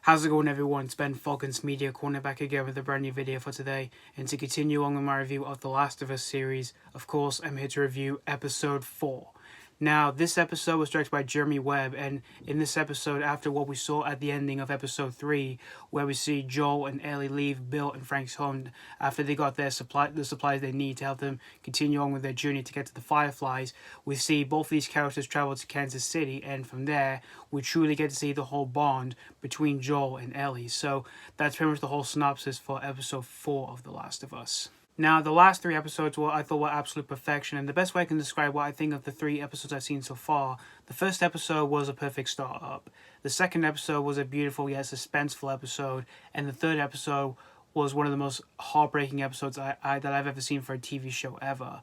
How's it going, everyone? It's Ben Falcon's Media Corner back again with a brand new video for today. And to continue on with my review of The Last of Us series, of course, I'm here to review episode 4. Now, this episode was directed by Jeremy Webb, and in this episode, after what we saw at the ending of episode 3, where we see Joel and Ellie leave Bill and Frank's home after they got the supplies they need to help them continue on with their journey to get to the Fireflies, we see both of these characters travel to Kansas City, and from there, we truly get to see the whole bond between Joel and Ellie. So that's pretty much the whole synopsis for episode 4 of The Last of Us. Now, the last 3 episodes I thought were absolute perfection, and the best way I can describe what I think of the 3 episodes I've seen so far, the first episode was a perfect start-up, the second episode was a beautiful yet suspenseful episode, and the third episode was one of the most heartbreaking episodes that I've ever seen for a TV show ever.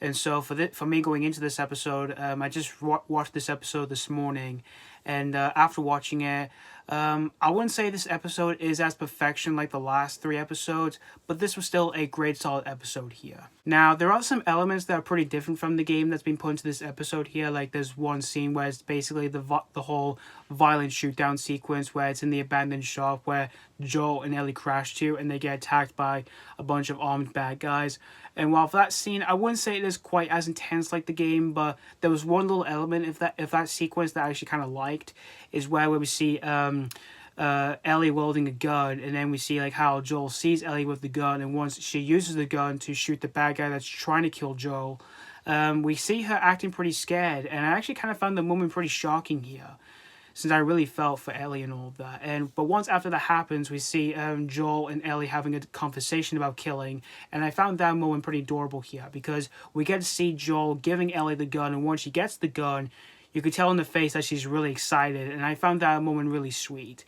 And so for me going into this episode, I just watched this episode this morning, and after watching it, I wouldn't say this episode is as perfection like the last 3 episodes, but this was still a great solid episode here. Now, there are some elements that are pretty different from the game that's been put into this episode here. Like there's one scene where it's basically the whole violent shoot-down sequence where it's in the abandoned shop where Joel and Ellie crash to and they get attacked by a bunch of armed bad guys. And while for that scene, I wouldn't say it is quite as intense like the game, but there was one little element if that sequence that I actually kind of liked is where we see Ellie wielding a gun, and then we see like how Joel sees Ellie with the gun, and once she uses the gun to shoot the bad guy that's trying to kill Joel, we see her acting pretty scared, and I actually kind of found the moment pretty shocking here, since I really felt for Ellie and all of that. But once after that happens, we see Joel and Ellie having a conversation about killing, and I found that moment pretty adorable here, because we get to see Joel giving Ellie the gun, and once she gets the gun, you could tell in the face that she's really excited, and I found that moment really sweet.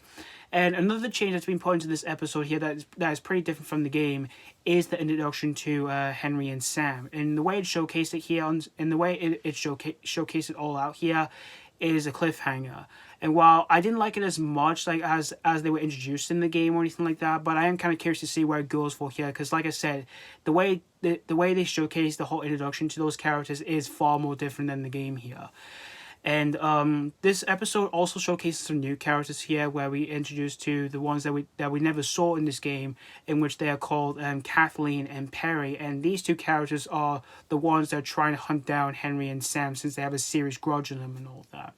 And another change that's been put into this episode here that is pretty different from the game is the introduction to Henry and Sam. And the way it showcased it here, and the way it showcased it all out here, is a cliffhanger. And while I didn't like it as much like as they were introduced in the game or anything like that, but I am kind of curious to see where it goes for here, because like I said, the way they showcase the whole introduction to those characters is far more different than the game here. And this episode also showcases some new characters here, where we introduced to the ones that we never saw in this game, in which they are called Kathleen and Perry. And these 2 characters are the ones that are trying to hunt down Henry and Sam, since they have a serious grudge on them and all that.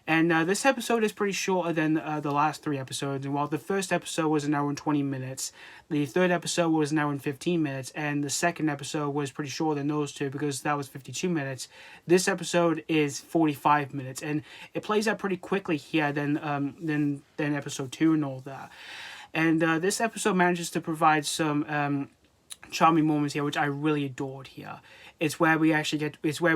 And this episode is pretty shorter than the last 3 episodes. And while the first episode was an hour and 20 minutes, the third episode was an hour and 15 minutes, and the second episode was pretty shorter than those 2 because that was 52 minutes. This episode is 45 minutes, and it plays out pretty quickly here than episode 2 and all that. And this episode manages to provide some charming moments here, which I really adored here. It's where we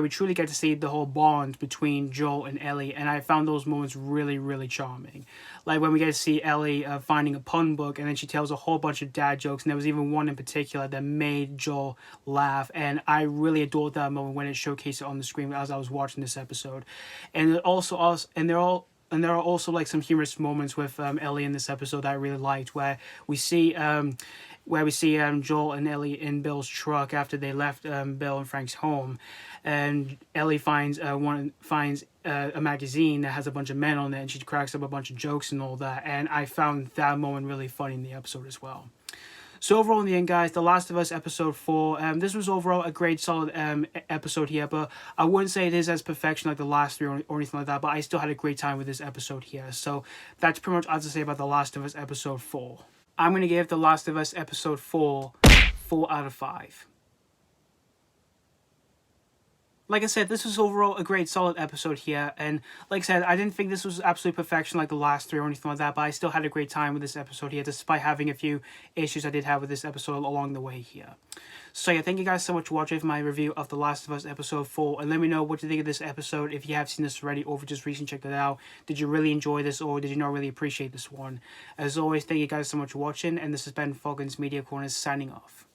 truly get to see the whole bond between Joel and Ellie, and I found those moments really, really charming. Like when we get to see Ellie finding a pun book, and then she tells a whole bunch of dad jokes, and there was even one in particular that made Joel laugh, and I really adored that moment when it showcased it on the screen as I was watching this episode. And there are also like some humorous moments with Ellie in this episode that I really liked, where we see Joel and Ellie in Bill's truck after they left Bill and Frank's home, and Ellie finds a magazine that has a bunch of men on it, and she cracks up a bunch of jokes and all that, and I found that moment really funny in the episode as well. So overall, in the end, guys, The Last of Us episode 4, this was overall a great solid episode here, but I wouldn't say it is as perfection like the last 3 or anything like that, but I still had a great time with this episode here. So that's pretty much all I have to say about The Last of Us episode 4. I'm going to give The Last of Us episode 4 out of 5. Like I said, this was overall a great solid episode here, and like I said, I didn't think this was absolute perfection like the last 3 or anything like that, but I still had a great time with this episode here, despite having a few issues I did have with this episode along the way here. So yeah, thank you guys so much for watching my review of The Last of Us episode 4, and let me know what you think of this episode if you have seen this already, or if you just recently checked it out. Did you really enjoy this, or did you not really appreciate this one? As always, thank you guys so much for watching, and this has been Falcon's Media Corner signing off.